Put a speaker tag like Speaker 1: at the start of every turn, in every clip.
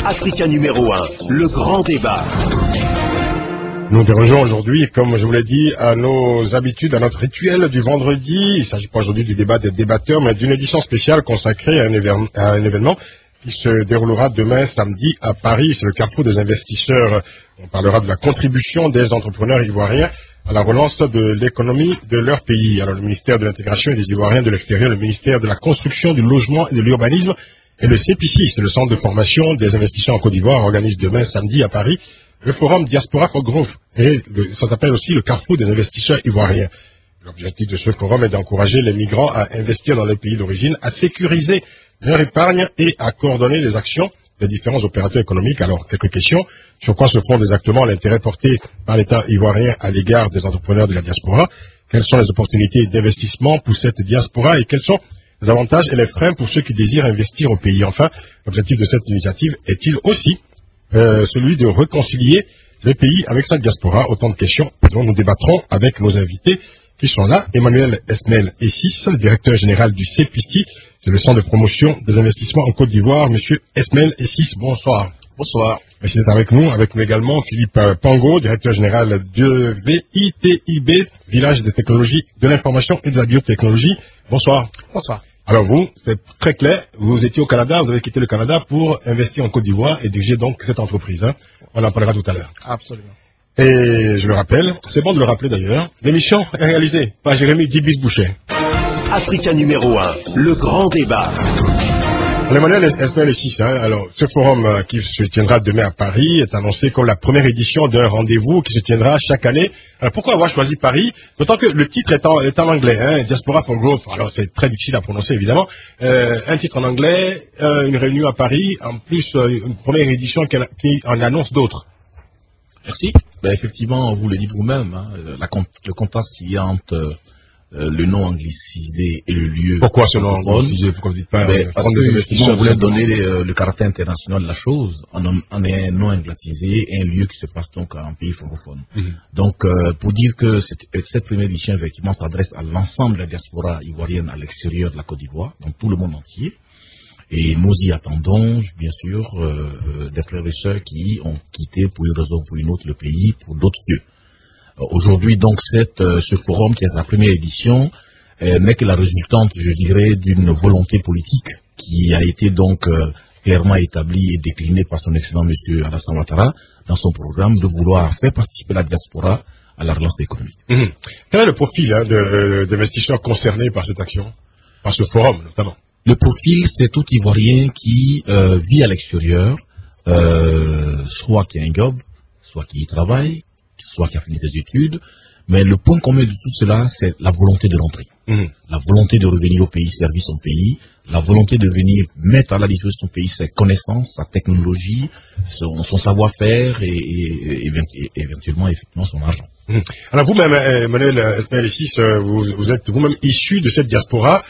Speaker 1: Africa numéro 1, le grand débat.
Speaker 2: Nous dérangeons aujourd'hui, comme je vous l'ai dit, à nos habitudes, à notre rituel du vendredi. Il ne s'agit pas aujourd'hui du débat des débatteurs, mais d'une édition spéciale consacrée à un événement qui se déroulera demain samedi à Paris. C'est le carrefour des investisseurs. On parlera de la contribution des entrepreneurs ivoiriens à la relance de l'économie de leur pays. Alors le ministère de l'intégration et des Ivoiriens de l'extérieur, le ministère de la construction, du logement et de l'urbanisme et le CPC, c'est le centre de formation des investisseurs en Côte d'Ivoire, organise demain samedi à Paris le forum Diaspora for Growth. Et ça s'appelle aussi le carrefour des investisseurs ivoiriens. L'objectif de ce forum est d'encourager les migrants à investir dans les pays d'origine, à sécuriser leur épargne et à coordonner les actions des différents opérateurs économiques. Alors, quelques questions. Sur quoi se fonde exactement l'intérêt porté par l'État ivoirien à l'égard des entrepreneurs de la diaspora? Quelles sont les opportunités d'investissement pour cette diaspora et quels sont les avantages et les freins pour ceux qui désirent investir au pays? Enfin, l'objectif de cette initiative est-il aussi celui de réconcilier le pays avec sa diaspora? Autant de questions dont nous débattrons avec nos invités qui sont là. Emmanuel Esmel Essis, directeur général du CPC, c'est le centre de promotion des investissements en Côte d'Ivoire. Monsieur Esmel Essis, bonsoir.
Speaker 3: Bonsoir.
Speaker 2: Merci d'être avec nous également Philippe Pango, directeur général de VITIB, Village des technologies de l'information et de la biotechnologie. Bonsoir.
Speaker 3: Bonsoir.
Speaker 2: Alors vous, c'est très clair, vous étiez au Canada, vous avez quitté le Canada pour investir en Côte d'Ivoire et diriger donc cette entreprise. On en parlera tout à l'heure.
Speaker 3: Absolument.
Speaker 2: Et je le rappelle, c'est bon de le rappeler d'ailleurs, l'émission est réalisée par Jérémy Dibis-Boucher.
Speaker 1: Africa numéro 1, le grand débat.
Speaker 2: Emmanuel Esmel Essis, alors ce forum qui se tiendra demain à Paris est annoncé comme la première édition d'un rendez-vous qui se tiendra chaque année. Alors pourquoi avoir choisi Paris? D'autant que le titre est en anglais, Diaspora for Growth. Alors c'est très difficile à prononcer évidemment. Un titre en anglais, une réunion à Paris, en plus une première édition qui en annonce d'autres.
Speaker 3: Merci. Effectivement, vous le dites vous-même, le contexte qu'il y a entre le nom anglicisé et le lieu.
Speaker 2: Pourquoi ce nom anglicisé? Pourquoi vous dites pas
Speaker 3: parce que on voulait donner le caractère international de la chose. On est un nom anglicisé et un lieu qui se passe donc en pays francophone. Donc, pour dire que cette première édition, effectivement, s'adresse à l'ensemble de la diaspora ivoirienne à l'extérieur de la Côte d'Ivoire, donc tout le monde entier. Et nous y attendons, bien sûr, des frères et sœurs qui ont quitté pour une raison ou pour une autre le pays, pour d'autres cieux. Aujourd'hui, donc, ce forum, qui est sa première édition, n'est que la résultante, je dirais, d'une volonté politique qui a été donc clairement établie et déclinée par son excellent monsieur Alassane Ouattara dans son programme de vouloir faire participer la diaspora à la relance économique.
Speaker 2: Quel est le profil d'investisseurs concernés par cette action, par ce forum notamment?
Speaker 3: Le profil, c'est tout Ivoirien qui vit à l'extérieur, soit qui a un job, soit qui y travaille, soit qui a fini ses études, mais le point commun de tout cela, c'est la volonté de rentrer. La volonté de revenir au pays, servir son pays, la volonté de venir mettre à la disposition de son pays ses connaissances, sa technologie, son savoir-faire et éventuellement, effectivement, son argent.
Speaker 2: Alors vous-même, Emmanuel Esmel Essis, vous êtes vous-même issu de cette diaspora.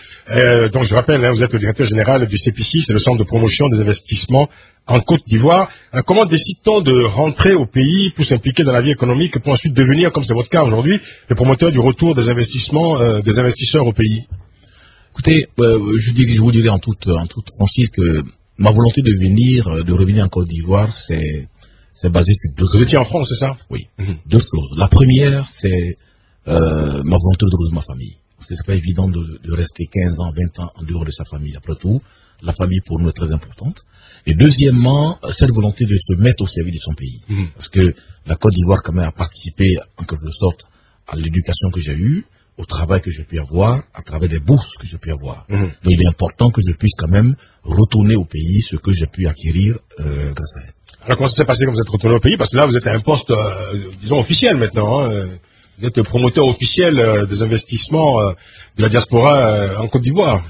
Speaker 2: Donc je rappelle, vous êtes le directeur général du CPC, c'est le centre de promotion des investissements en Côte d'Ivoire. Comment décide-t-on de rentrer au pays pour s'impliquer dans la vie économique, pour ensuite devenir, comme c'est votre cas aujourd'hui, le promoteur du retour des investissements des investisseurs au pays?
Speaker 3: Écoutez, je vous dirais en toute franchise que ma volonté de revenir en Côte d'Ivoire, c'est basé sur deux choses.
Speaker 2: Vous étiez en France, c'est ça?
Speaker 3: Oui. Deux choses. La première, c'est ma volonté de retrouver ma famille. Parce que c'est pas évident de rester 15 ans, 20 ans en dehors de sa famille. Après tout, la famille pour nous est très importante. Et deuxièmement, cette volonté de se mettre au service de son pays. Parce que la Côte d'Ivoire, quand même, a participé, en quelque sorte, à l'éducation que j'ai eue, au travail que j'ai pu avoir, à travers des bourses que j'ai pu avoir. Donc il est important que je puisse quand même retourner au pays ce que j'ai pu acquérir grâce à elle.
Speaker 2: Alors comment ça s'est passé quand vous êtes retourné au pays? Parce que là, vous êtes à un poste, disons, officiel maintenant. Vous êtes promoteur officiel des investissements de la diaspora en Côte d'Ivoire.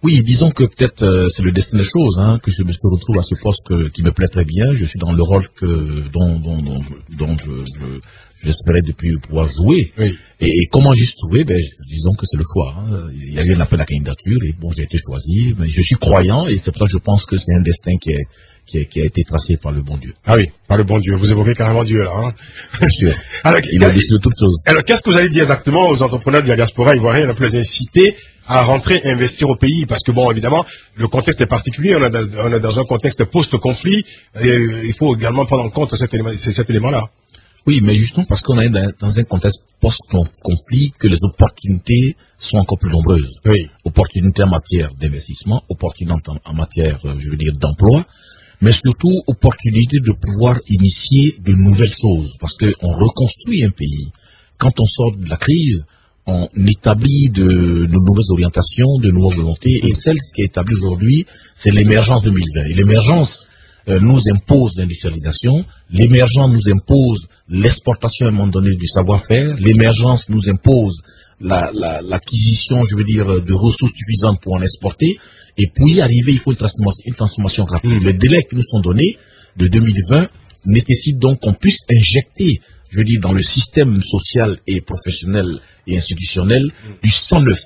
Speaker 3: Oui, disons que peut-être c'est le destin des choses, que je me retrouve à ce poste qui me plaît très bien. Je suis dans le rôle dont j'espérais depuis pouvoir jouer. Oui. Et comment j'y suis trouvé? Disons que c'est le choix. Il y avait un appel à la candidature et bon, j'ai été choisi. Mais je suis croyant et c'est pour ça que je pense que c'est un destin qui a été tracé par le bon Dieu.
Speaker 2: Ah oui, par le bon Dieu. Vous évoquez carrément Dieu là.
Speaker 3: Bien sûr. Alors, il a décidé de toutes choses.
Speaker 2: Alors, qu'est-ce que vous allez dire exactement aux entrepreneurs de la diaspora ivoirienne pour les inciter à rentrer et investir au pays? Parce que bon, évidemment, le contexte est particulier. On est dans un contexte post-conflit. Et il faut également prendre en compte cet élément-là.
Speaker 3: Oui, mais justement parce qu'on est dans un contexte post-conflit que les opportunités sont encore plus nombreuses.
Speaker 2: Oui.
Speaker 3: Opportunités en matière d'investissement, opportunités en matière, je veux dire, d'emploi, mais surtout opportunités de pouvoir initier de nouvelles choses. Parce qu'on reconstruit un pays. Quand on sort de la crise, on établit de nouvelles orientations, de nouvelles volontés, et celle qui est établie aujourd'hui, c'est l'émergence 2020. Et l'émergence nous impose l'industrialisation, l'émergence nous impose l'exportation à un moment donné du savoir-faire, l'émergence nous impose l'acquisition, je veux dire, de ressources suffisantes pour en exporter, et pour y arriver, il faut une transformation rapide. Les délais qui nous sont donnés de 2020 nécessitent donc qu'on puisse injecter, je veux dire, dans le système social et professionnel et institutionnel du sang neuf,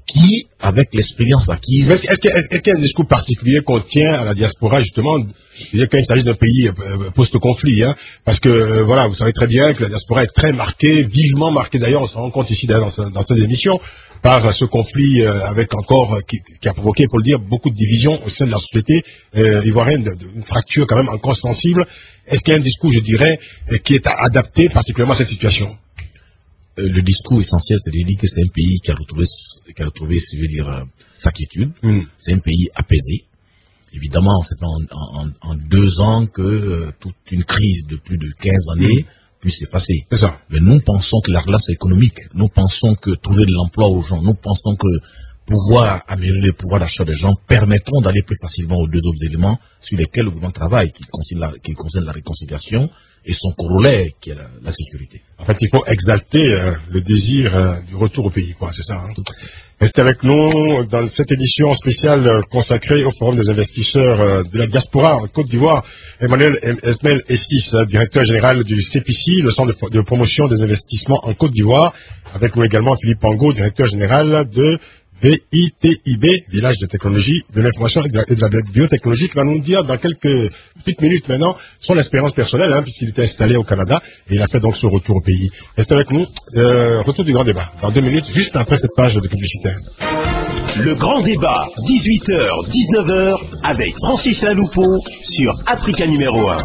Speaker 3: qui, avec l'expérience acquise...
Speaker 2: Est-ce qu'il y a un discours particulier qu'on tient à la diaspora, justement, quand il s'agit d'un pays post-conflit, hein, parce que, voilà, vous savez très bien que la diaspora est très marquée, vivement marquée d'ailleurs, on se rend compte ici dans ces émissions, par ce conflit avec encore, qui a provoqué, il faut le dire, beaucoup de divisions au sein de la société ivoirienne, une fracture quand même encore sensible. Est-ce qu'il y a un discours, je dirais, qui est adapté particulièrement à cette situation?
Speaker 3: Le discours essentiel, c'est de dire que c'est un pays qui a retrouvé, je veux dire, sa quiétude. C'est un pays apaisé. Évidemment, c'est pas en 2 ans que toute une crise de plus de 15 années puisse s'effacer.
Speaker 2: C'est ça.
Speaker 3: Mais nous pensons que la relance économique, nous pensons que trouver de l'emploi aux gens, nous pensons que pouvoir améliorer le pouvoir d'achat des gens permettront d'aller plus facilement aux 2 autres éléments sur lesquels le gouvernement travaille, qui concernent la réconciliation et son corollaire, qui est la sécurité.
Speaker 2: En fait, il faut exalter le désir du retour au pays, quoi, c'est ça. Hein. Restez avec nous dans cette édition spéciale consacrée au Forum des investisseurs de la diaspora en Côte d'Ivoire. Emmanuel Esmel Essis, directeur général du CPC, le Centre de promotion des investissements en Côte d'Ivoire. Avec nous également Philippe Pango, directeur général de VITIB, Village de technologie, de l'information et de la biotechnologie, qui va nous dire dans quelques petites minutes maintenant son expérience personnelle, hein, puisqu'il était installé au Canada et il a fait donc ce retour au pays. Restez avec nous, retour du grand débat, dans 2 minutes, juste après cette page de publicité.
Speaker 1: Le grand débat, 18h, 19h, avec Francis Laloupeau sur Africa numéro 1.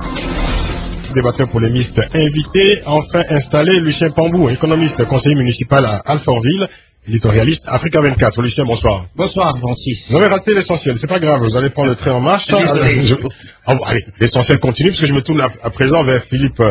Speaker 2: Débatteur polémiste invité, enfin installé, Lucien Pambou, économiste, conseiller municipal à Alfortville, éditorialiste Africa 24. Lucien, bonsoir.
Speaker 4: Bonsoir, Francis.
Speaker 2: Vous avez raté l'essentiel, c'est pas grave, vous allez prendre le train en marche. Allez, l'essentiel continue, parce que je me tourne à présent vers Philippe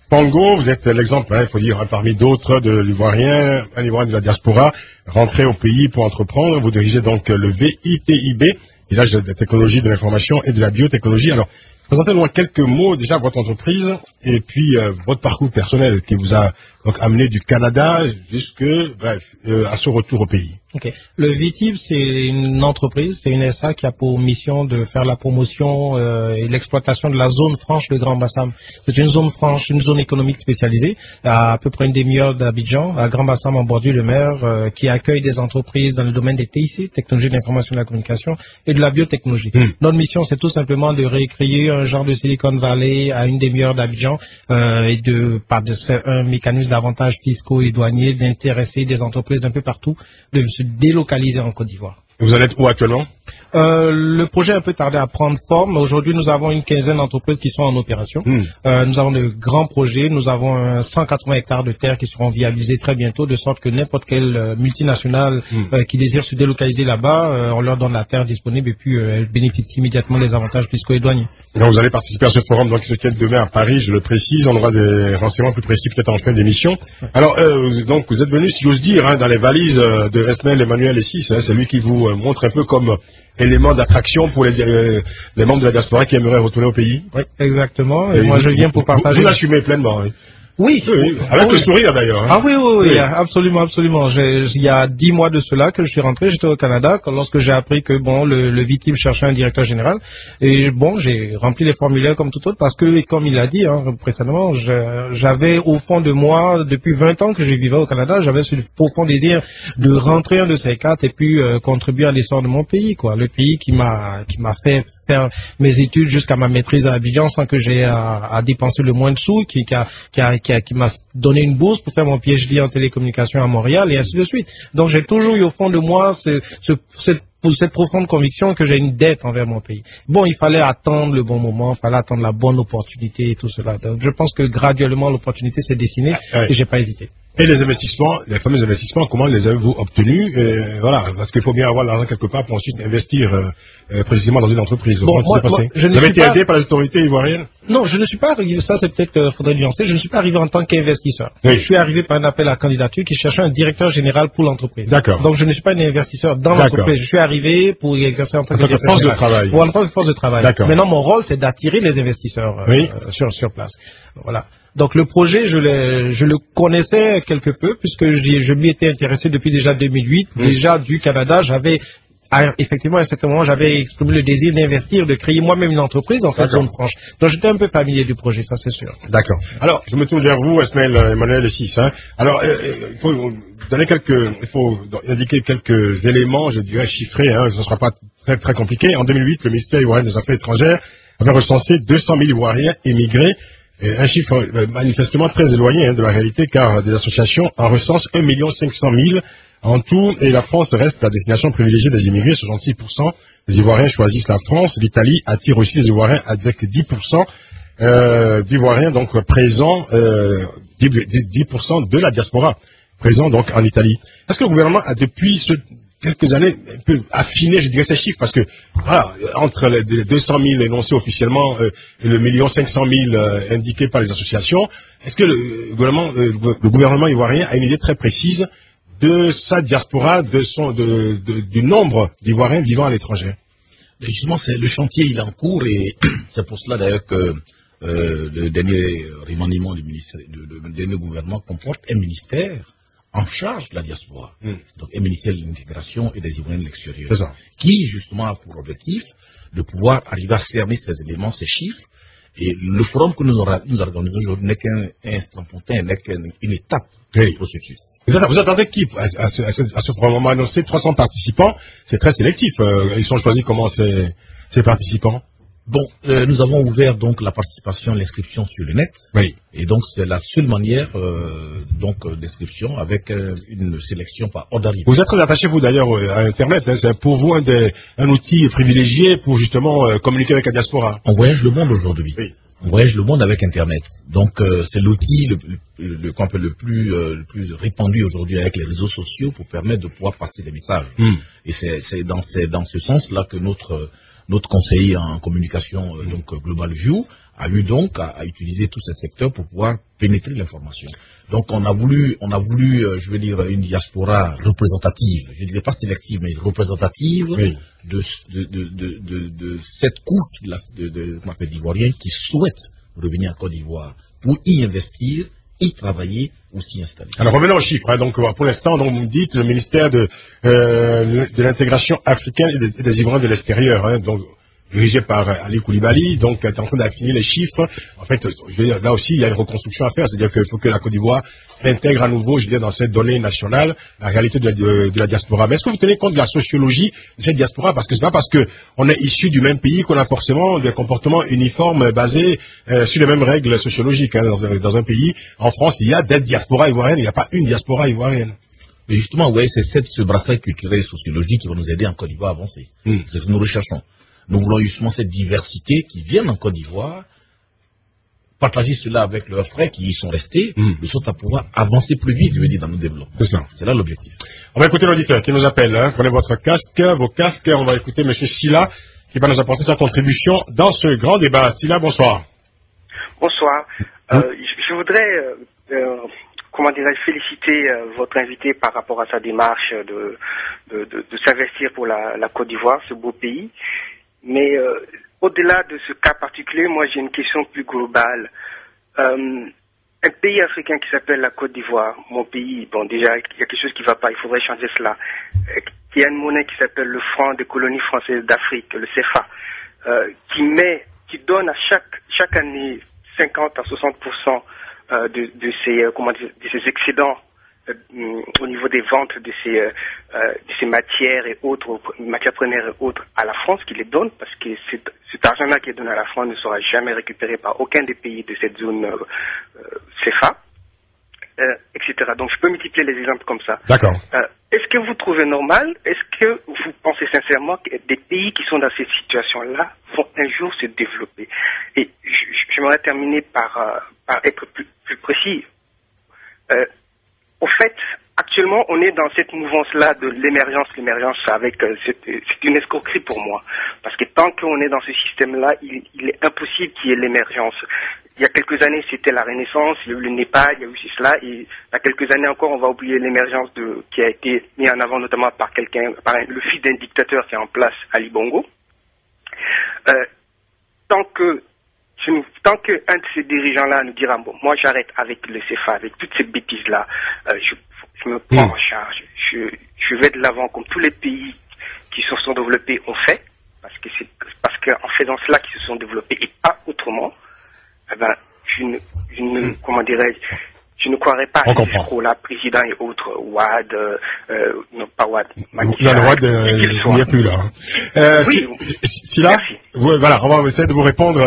Speaker 2: Pango. Vous êtes l'exemple, hein, il faut dire, hein, parmi d'autres de l'Ivoirien, un Ivoirien de la diaspora, rentré au pays pour entreprendre. Vous dirigez donc le VITIB, Village de technologie, de l'information et de la biotechnologie. Alors, présentez-nous en quelques mots déjà votre entreprise et puis votre parcours personnel qui vous a donc amené du Canada jusque à ce retour au pays.
Speaker 4: Okay. Le VITIB, c'est une entreprise, c'est une SA qui a pour mission de faire la promotion et l'exploitation de la zone franche de Grand Bassam. C'est une zone franche, une zone économique spécialisée, à peu près une demi-heure d'Abidjan, à Grand Bassam en bordure de mer, qui accueille des entreprises dans le domaine des TIC, technologie de l'information et de la communication, et de la biotechnologie. Notre mission, c'est tout simplement de récréer un genre de Silicon Valley à une demi-heure d'Abidjan et par un mécanisme d'avantages fiscaux et douaniers, d'intéresser des entreprises d'un peu partout, de se délocaliser en Côte d'Ivoire.
Speaker 2: Vous en êtes où actuellement?
Speaker 4: Le projet a un peu tardé à prendre forme. Aujourd'hui, nous avons une quinzaine d'entreprises qui sont en opération. Nous avons de grands projets. Nous avons 180 hectares de terre qui seront viabilisés très bientôt, de sorte que n'importe quelle multinationale qui désire se délocaliser là-bas, on leur donne la terre disponible et puis elle bénéficie immédiatement des avantages fiscaux et douaniers.
Speaker 2: Donc, vous allez participer à ce forum donc, qui se tient demain à Paris, je le précise. On aura des renseignements plus précis peut-être en fin d'émission. Alors, donc, vous êtes venu, si j'ose dire, hein, dans les valises de Esmel Emmanuel Essis. Hein, c'est lui qui vous montre un peu comme élément d'attraction pour les membres de la diaspora qui aimeraient retourner au pays.
Speaker 4: Oui, exactement. Et moi, je viens pour partager.
Speaker 2: Vous l'assumez pleinement. Oui.
Speaker 4: Oui.
Speaker 2: Avec le sourire d'ailleurs. Hein.
Speaker 4: Ah oui, absolument, absolument. Il y a 10 mois de cela que je suis rentré, j'étais au Canada, lorsque j'ai appris que le VITIB cherchait un directeur général. Et bon, j'ai rempli les formulaires comme tout autre parce que, comme il l'a dit précédemment, j'avais au fond de moi, depuis 20 ans que je vivais au Canada, j'avais ce profond désir de rentrer un de ces quatre et puis contribuer à l'histoire de mon pays, quoi. Le pays qui m'a fait faire mes études jusqu'à ma maîtrise à Abidjan sans que j'ai à dépenser le moins de sous, qui m'a donné une bourse pour faire mon PhD en télécommunication à Montréal et ainsi de suite. Donc j'ai toujours eu au fond de moi cette profonde conviction que j'ai une dette envers mon pays. Bon, il fallait attendre le bon moment, il fallait attendre la bonne opportunité et tout cela. Donc, je pense que graduellement l'opportunité s'est dessinée et j'ai pas hésité.
Speaker 2: Et les investissements, les fameux investissements, comment les avez-vous obtenus? Voilà, parce qu'il faut bien avoir l'argent quelque part pour ensuite investir précisément dans une entreprise.
Speaker 4: Bon, moi, je ne
Speaker 2: vous avez
Speaker 4: suis
Speaker 2: été
Speaker 4: pas
Speaker 2: aidé par les autorités ivoiriennes?
Speaker 4: Non, je ne suis pas arrivé, ça c'est peut-être qu'il faudrait nuancer, je ne suis pas arrivé en tant qu'investisseur.
Speaker 2: Oui.
Speaker 4: Je suis arrivé par un appel à candidature qui cherchait un directeur général pour l'entreprise.
Speaker 2: D'accord.
Speaker 4: Donc je ne suis pas un investisseur dans l'entreprise, je suis arrivé pour y exercer en tant que directeur
Speaker 2: force
Speaker 4: général.
Speaker 2: de travail.
Speaker 4: Ou en tant que force de travail.
Speaker 2: D'accord.
Speaker 4: Maintenant mon rôle c'est d'attirer les investisseurs sur place. Voilà. Donc le projet, je le connaissais quelque peu puisque je m'y étais intéressé depuis déjà 2008. Déjà du Canada, effectivement, à un certain moment, j'avais exprimé le désir d'investir, de créer moi-même une entreprise dans cette zone franche. Donc j'étais un peu familier du projet, ça c'est sûr.
Speaker 2: D'accord. Alors, je me tourne vers vous, Esmaël Emmanuel Sis. Alors, il faut indiquer quelques éléments, je dirais chiffrés, ce ne sera pas très très compliqué. En 2008, le ministère ivoirien des Affaires étrangères avait recensé 200 000 Ivoiriens émigrés. Un chiffre manifestement très éloigné de la réalité, car des associations en recensent 1 500 000 en tout, et la France reste la destination privilégiée des immigrés. 66% des Ivoiriens choisissent la France. L'Italie attire aussi les Ivoiriens avec 10% d'Ivoiriens donc présents, 10% de la diaspora présents donc en Italie. Est-ce que le gouvernement a depuis quelques années un peu affiné, je dirais, ces chiffres, parce que voilà, entre les 200 000 énoncés officiellement et le 1 500 000 indiqués par les associations, est-ce que le gouvernement ivoirien a une idée très précise de sa diaspora, du nombre d'Ivoiriens vivant à l'étranger?
Speaker 3: Justement, le chantier il est en cours, et c'est pour cela d'ailleurs que le dernier remaniement du dernier gouvernement comporte un ministère en charge de la diaspora, donc un ministère de l'intégration et des Ivoiriens de l'extérieur, qui justement a pour objectif de pouvoir arriver à cerner ces éléments, ces chiffres. Et le forum que nous organisons aujourd'hui n'est qu'un instant pontin, n'est qu'une étape du processus.
Speaker 2: Vous attendez qui à ce forum? On m'a annoncé 300 participants, c'est très sélectif. Ils sont choisis comment ces participants?
Speaker 3: Bon, nous avons ouvert donc la participation, l'inscription sur le net. Oui. Et donc c'est la seule manière d'inscription, avec une sélection par ordre d'arrivée.
Speaker 2: Vous êtes très attaché, vous d'ailleurs, à Internet. C'est pour vous un outil privilégié pour justement communiquer avec la diaspora.
Speaker 3: On voyage le monde aujourd'hui. Oui. On voyage le monde avec Internet. Donc c'est l'outil le plus répandu aujourd'hui avec les réseaux sociaux pour permettre de pouvoir passer des messages. Et c'est dans ce sens-là que notre conseiller en communication, Global View, a eu donc à utiliser tous ces secteurs pour pouvoir pénétrer l'information. Donc on a voulu, je veux dire, une diaspora représentative, je ne dirais pas sélective, mais représentative de cette couche d'Ivoiriens qui souhaitent revenir en Côte d'Ivoire pour y investir, y travailler ou s'y installer.
Speaker 2: Alors revenons aux chiffres. Donc pour l'instant, donc vous me dites le ministère de l'intégration africaine et des Ivoiriens de l'extérieur, donc dirigé par Ali Koulibaly, donc est en train d'affiner les chiffres. En fait, je veux dire, là aussi, il y a une reconstruction à faire, c'est-à-dire qu'il faut que la Côte d'Ivoire intègre à nouveau, je veux dire, dans cette donnée nationale, la réalité de la diaspora. Mais est-ce que vous tenez compte de la sociologie de cette diaspora? Parce que c'est pas parce que on est issu du même pays qu'on a forcément des comportements uniformes basés sur les mêmes règles sociologiques. Dans un pays, en France, il y a des diasporas ivoiriennes, il n'y a pas une diaspora ivoirienne.
Speaker 3: Mais justement, oui, c'est ce brassage culturel et sociologique qui va nous aider en Côte d'Ivoire à avancer. C'est ce que nous recherchons. Nous voulons justement cette diversité qui vient en Côte d'Ivoire, partager cela avec leurs frères qui y sont restés, de sorte à pouvoir avancer plus vite, je veux dire, dans nos développements. C'est ça. C'est là l'objectif.
Speaker 2: On va écouter l'auditeur qui nous appelle. Prenez vos casques. On va écouter M. Silla qui va nous apporter sa contribution dans ce grand débat. Silla, bonsoir.
Speaker 5: Bonsoir. Je voudrais, féliciter votre invité par rapport à sa démarche de s'investir pour la Côte d'Ivoire, ce beau pays. Mais au-delà de ce cas particulier, moi j'ai une question plus globale. Un pays africain qui s'appelle la Côte d'Ivoire, mon pays, bon déjà il y a quelque chose qui ne va pas, il faudrait changer cela. Qui a une monnaie qui s'appelle le franc des colonies françaises d'Afrique, le CFA, qui donne à chaque année 50 à 60% de ses excédents au niveau des ventes de ces matières et autres, matières premières et autres à la France qui les donne, parce que cet argent-là qui est donné à la France ne sera jamais récupéré par aucun des pays de cette zone CFA, etc. Donc je peux multiplier les exemples comme ça.
Speaker 2: D'accord.
Speaker 5: Est-ce que vous trouvez normal, est-ce que vous pensez sincèrement que des pays qui sont dans cette situation-là vont un jour se développer? Et j'aimerais terminer par être plus précis. Au fait, actuellement, on est dans cette mouvance-là de l'émergence, avec c'est une escroquerie pour moi, parce que tant qu'on est dans ce système-là, il est impossible qu'il y ait l'émergence. Il y a quelques années, c'était la Renaissance, il y a eu le Népal, il y a eu cela, et il y a quelques années encore, on va oublier l'émergence qui a été mise en avant notamment par le fils d'un dictateur qui est en place, Ali Bongo. Tant que un de ces dirigeants-là nous dira, bon, moi j'arrête avec le CFA, avec toutes ces bêtises-là, je me prends en charge, je vais de l'avant comme tous les pays qui se sont développés ont fait, parce qu'en faisant cela qu'ils se sont développés et pas autrement, eh ben, comment dirais-je, je ne croirais pas à ces escrocs-là, président et autres, Ouad, non pas Ouad,
Speaker 2: Ouad, il n'y a plus là.
Speaker 5: Oui,
Speaker 2: si là, voilà, on va essayer de vous répondre.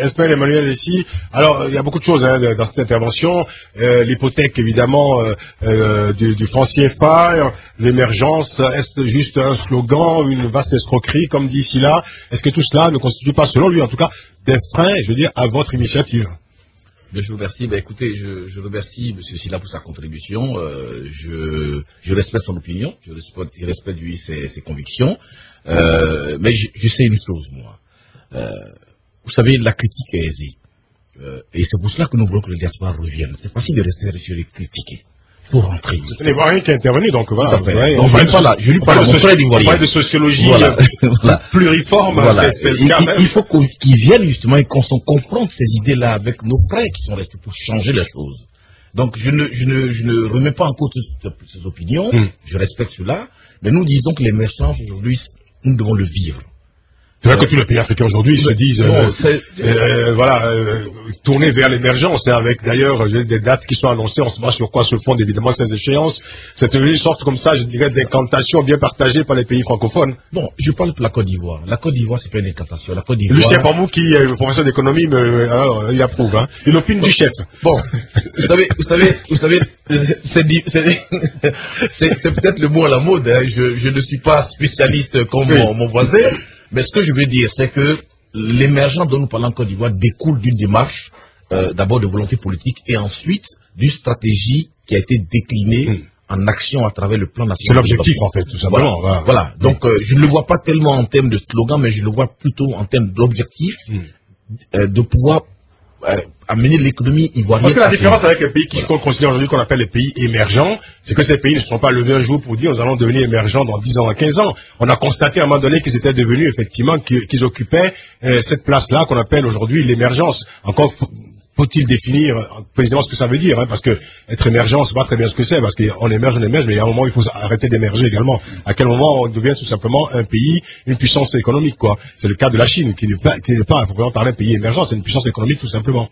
Speaker 2: Esmaël Emmanuel ici. Alors, il y a beaucoup de choses dans cette intervention. L'hypothèque, évidemment, du franc CFA, l'émergence, est-ce juste un slogan, une vaste escroquerie, comme dit ici là? Est-ce que tout cela ne constitue pas, selon lui en tout cas, des freins, je veux dire, à votre initiative?
Speaker 3: Je vous remercie. Écoutez, je remercie M. Silla pour sa contribution. Je respecte son opinion, je respecte lui ses convictions. Mais je sais une chose, moi. Vous savez, la critique est aisée. Et c'est pour cela que nous voulons que le diaspora revienne. C'est facile de rester sur les critiquer. Il faut rentrer.
Speaker 2: C'est un Ivoirien qui est intervenu, donc voilà.
Speaker 3: Donc, je lui parle
Speaker 2: on parle de sociologie pluriforme.
Speaker 3: Voilà. Il faut qu'ils viennent justement et qu'on confronte ces idées-là avec nos frères qui sont restés pour changer les choses. Donc je ne remets pas en cause ces opinions, je respecte cela, mais nous disons que l'émergence aujourd'hui, nous devons le vivre.
Speaker 2: C'est vrai que tous les pays africains aujourd'hui se disent, tourner vers l'émergence, avec d'ailleurs des dates qui sont annoncées, on se voit sur quoi se fondent évidemment ces échéances. C'est une sorte comme ça, je dirais, d'incantation bien partagée par les pays francophones.
Speaker 3: Bon, je parle pour la Côte d'Ivoire. La Côte d'Ivoire, c'est pas une incantation. La Côte d'Ivoire.
Speaker 2: Lucien Pamou, qui est professeur d'économie, il approuve, hein. Il opine du chef.
Speaker 3: Bon, vous savez, c'est peut-être le mot à la mode, hein. Je ne suis pas spécialiste comme mon voisin. Mais ce que je veux dire, c'est que l'émergence dont nous parlons en Côte d'Ivoire découle d'une démarche, d'abord de volonté politique et ensuite d'une stratégie qui a été déclinée en action à travers le plan national.
Speaker 2: C'est l'objectif en fait, tout simplement.
Speaker 3: Voilà. Donc je ne le vois pas tellement en termes de slogan, mais je le vois plutôt en termes d'objectif, de pouvoir amener l'économie ivoirienne.
Speaker 2: Parce que la différence avec les pays qu'on considère aujourd'hui qu'on appelle les pays émergents, c'est que ces pays ne se sont pas levés un jour pour dire nous allons devenir émergents dans 10 ans, 15 ans. On a constaté à un moment donné qu'ils étaient devenus effectivement, qu'ils occupaient cette place-là qu'on appelle aujourd'hui l'émergence. Encore faut-il définir précisément ce que ça veut dire, hein, parce que être émergent, c'est pas très bien ce que c'est, parce qu'on émerge, mais il y a un moment où il faut arrêter d'émerger également. À quel moment on devient tout simplement un pays, une puissance économique, quoi. C'est le cas de la Chine, qui n'est pas à proprement parler un pays émergent, c'est une puissance économique tout simplement.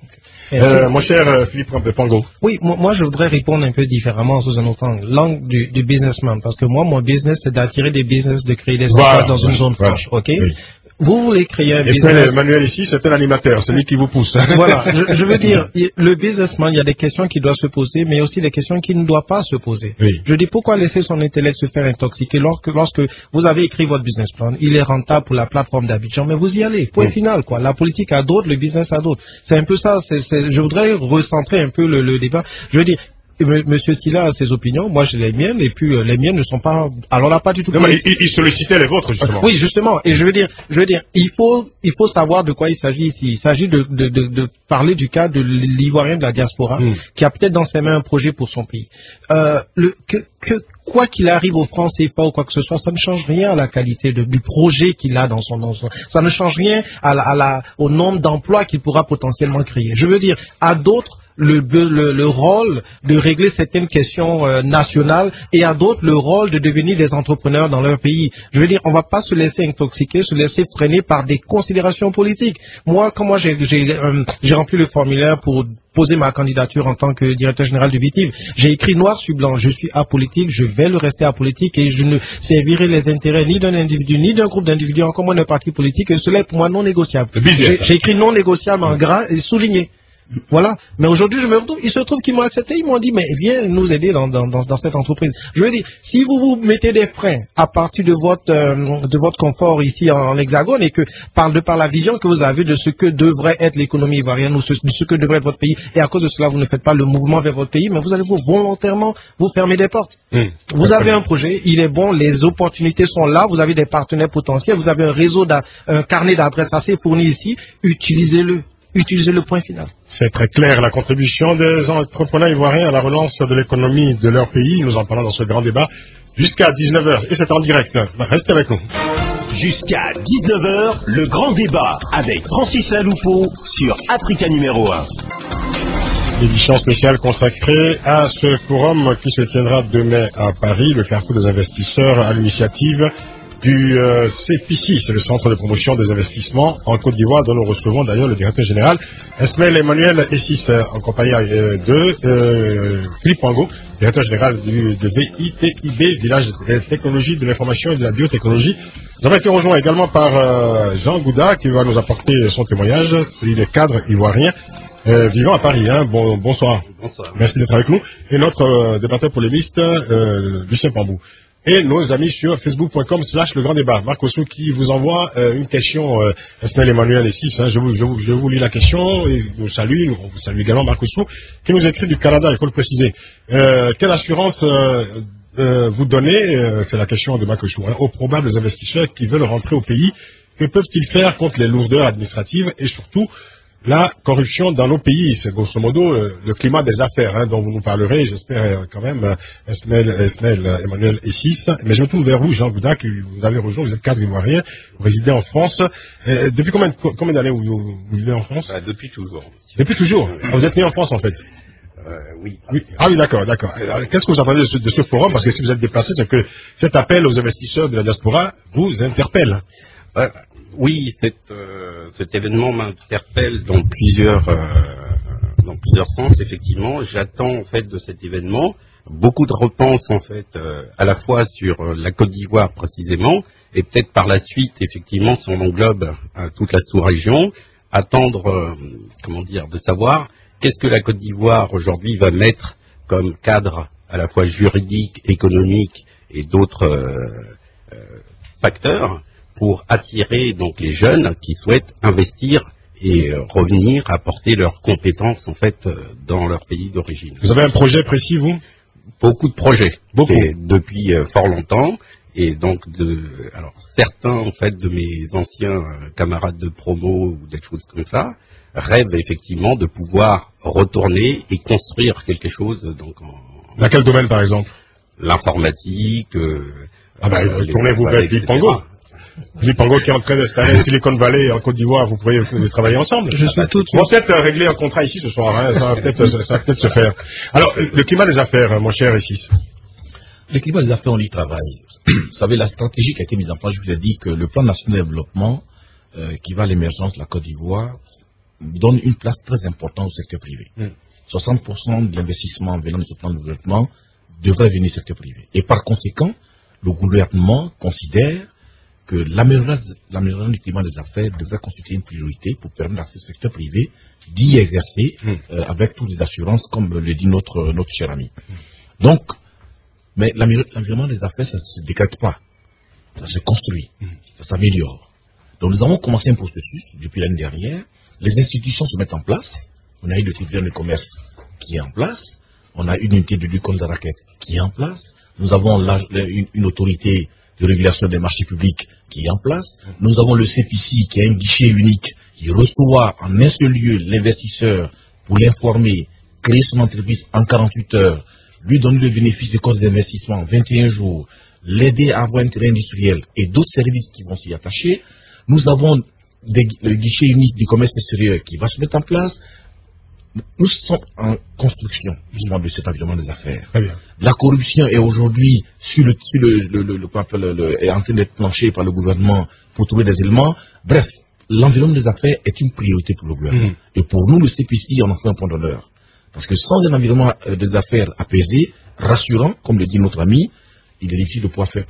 Speaker 2: Mon cher Philippe Pango.
Speaker 4: Oui, moi je voudrais répondre un peu différemment sous un autre angle. L'angle du businessman, parce que moi, mon business, c'est d'attirer des business, de créer des emplois dans une zone franche, ok? Oui. Vous voulez créer un business.
Speaker 2: Emmanuel ici, c'est un animateur, celui qui vous pousse.
Speaker 4: Voilà, je veux dire, le businessman, il y a des questions qui doivent se poser, mais aussi des questions qui ne doivent pas se poser. Oui. Je dis, pourquoi laisser son intellect se faire intoxiquer lorsque vous avez écrit votre business plan, il est rentable pour la plateforme d'Abidjan, mais vous y allez, point final, quoi. La politique a d'autres, le business a d'autres. C'est un peu ça, je voudrais recentrer un peu le débat. Je veux dire, Monsieur Silla a ses opinions, moi j'ai les miennes, et puis les miennes ne sont pas, alors là pas du tout.
Speaker 2: Non, mais il sollicitait les vôtres justement.
Speaker 4: Oui, justement. Et je veux dire, il faut savoir de quoi il s'agit ici. Il s'agit de parler du cas de l'Ivoirien de la diaspora qui a peut-être dans ses mains un projet pour son pays. Quoi qu'il arrive au franc CFA ou quoi que ce soit, ça ne change rien à la qualité du projet qu'il a dans son ça ne change rien au nombre d'emplois qu'il pourra potentiellement créer. Je veux dire, à d'autres le rôle de régler certaines questions nationales et à d'autres le rôle de devenir des entrepreneurs dans leur pays. Je veux dire, on va pas se laisser intoxiquer, se laisser freiner par des considérations politiques. Moi, quand j'ai rempli le formulaire pour poser ma candidature en tant que directeur général du VITIV, j'ai écrit noir sur blanc, je suis apolitique, je vais le rester apolitique et je ne servirai les intérêts ni d'un individu, ni d'un groupe d'individus, encore moins d'un parti politique, et cela est pour moi non négociable. J'ai écrit non négociable en gras et souligné. Voilà. Mais aujourd'hui, il se trouve qu'ils m'ont accepté, ils m'ont dit, mais viens nous aider dans cette entreprise. Je veux dire, si vous vous mettez des freins à partir de votre confort ici en Hexagone et que par la vision que vous avez de ce que devrait être l'économie ivoirienne ou de ce que devrait être votre pays, et à cause de cela, vous ne faites pas le mouvement vers votre pays, mais vous allez volontairement vous fermer des portes. Vous avez un projet, il est bon, les opportunités sont là, vous avez des partenaires potentiels, vous avez un réseau, un carnet d'adresses assez fourni ici, utilisez-le. Utilisez le point final.
Speaker 2: C'est très clair, la contribution des entrepreneurs ivoiriens à la relance de l'économie de leur pays. Nous en parlons dans ce grand débat jusqu'à 19h. Et c'est en direct. Restez avec nous.
Speaker 1: Jusqu'à 19h, le grand débat avec Francis Laloupeau sur Africa numéro 1.
Speaker 2: Édition spéciale consacrée à ce forum qui se tiendra demain à Paris, le carrefour des investisseurs à l'initiative du CPC, c'est le Centre de promotion des investissements en Côte d'Ivoire, dont nous recevons d'ailleurs le directeur général Esmaël Emmanuel Essis, en compagnie de Philippe Pango, directeur général de VITIB, Village des technologies de l'information et de la biotechnologie. Nous avons été rejoints également par Jean Gouda, qui va nous apporter son témoignage. Il est cadre ivoirien vivant à Paris. Bonsoir. Bonsoir. Merci d'être avec nous. Et notre débatteur polémiste, Lucien Pambou. Et nos amis sur facebook.com/le grand débat. Marc Ossou qui vous envoie une question, Esmaël Emmanuel Essis, je vous lis la question, et on vous salue également Marc Ossou, qui nous écrit du Canada, il faut le préciser. Quelle assurance vous donnez, c'est la question de Marc Ossou, aux probables investisseurs qui veulent rentrer au pays, que peuvent-ils faire contre les lourdeurs administratives et surtout la corruption dans nos pays? C'est grosso modo le climat des affaires dont vous nous parlerez, j'espère quand même, Esmaël Emmanuel Essis. Mais je me tourne vers vous, Jean Gouda, que vous avez rejoint, vous êtes cadre ivoirien, vous résidez en France. Depuis combien d'années vous vivez en France?
Speaker 6: Depuis toujours. Monsieur.
Speaker 2: Depuis toujours. Vous êtes né en France en fait?
Speaker 6: Oui.
Speaker 2: Ah oui, d'accord. Qu'est-ce que vous attendez de ce forum? Parce que si vous êtes déplacé, c'est que cet appel aux investisseurs de la diaspora vous interpelle.
Speaker 6: Oui, cet événement m'interpelle dans plusieurs sens, effectivement. J'attends, en fait, de cet événement beaucoup de réponses, en fait, à la fois sur la Côte d'Ivoire, précisément, et peut-être par la suite, effectivement, si on englobe toute la sous-région, attendre, de savoir qu'est-ce que la Côte d'Ivoire, aujourd'hui, va mettre comme cadre à la fois juridique, économique et d'autres facteurs, pour attirer donc les jeunes qui souhaitent investir et revenir apporter leurs compétences en fait dans leur pays d'origine.
Speaker 2: Vous avez un projet précis, vous?
Speaker 6: Beaucoup de projets.
Speaker 2: Beaucoup.
Speaker 6: Et depuis fort longtemps. Et donc certains en fait de mes anciens camarades de promo ou des choses comme ça rêvent effectivement de pouvoir retourner et construire quelque chose donc
Speaker 2: dans quel domaine par exemple?
Speaker 6: L'informatique.
Speaker 2: Retournez-vous vers Philippe Pango. Philippe Pango qui est en train d'installer Silicon Valley en Côte d'Ivoire, vous pourriez travailler ensemble.
Speaker 4: Je suis tout.
Speaker 2: On va peut-être régler un contrat ici ce soir, ça va peut-être se faire. Alors, le climat des affaires, mon cher Essis.
Speaker 3: Le climat des affaires, on y travaille. Vous savez, la stratégie qui a été mise en place, je vous ai dit que le plan national de développement, qui va à l'émergence de la Côte d'Ivoire, donne une place très importante au secteur privé. 60% de l'investissement venant de ce plan de développement devrait venir du secteur privé. Et par conséquent, le gouvernement considère que l'amélioration du climat des affaires devrait constituer une priorité pour permettre à ce secteur privé d'y exercer avec toutes les assurances, comme le dit notre cher ami. Donc, mais l'environnement des affaires, ça ne se décrète pas. Ça se construit. Ça s'améliore. Donc, nous avons commencé un processus depuis l'année dernière. Les institutions se mettent en place. On a eu le tribunal de commerce qui est en place. On a une unité de lutte contre la raquette qui est en place. Nous avons une autorité de régulation des marchés publics qui est en place. Nous avons le CPC qui a un guichet unique qui reçoit en un seul lieu l'investisseur pour l'informer, créer son entreprise en 48 heures, lui donner le bénéfice du code d'investissement en 21 jours, l'aider à avoir un terrain industriel et d'autres services qui vont s'y attacher. Nous avons le guichet unique du commerce extérieur qui va se mettre en place. nous sommes en construction, justement, de cet environnement des affaires.
Speaker 2: Très bien.
Speaker 3: La corruption est aujourd'hui est en train d'être planchée par le gouvernement pour trouver des éléments. Bref, l'environnement des affaires est une priorité pour le gouvernement. Et pour nous, le CPC, on en fait un point d'honneur. Parce que sans un environnement des affaires apaisé, rassurant, comme le dit notre ami, il est difficile de pouvoir faire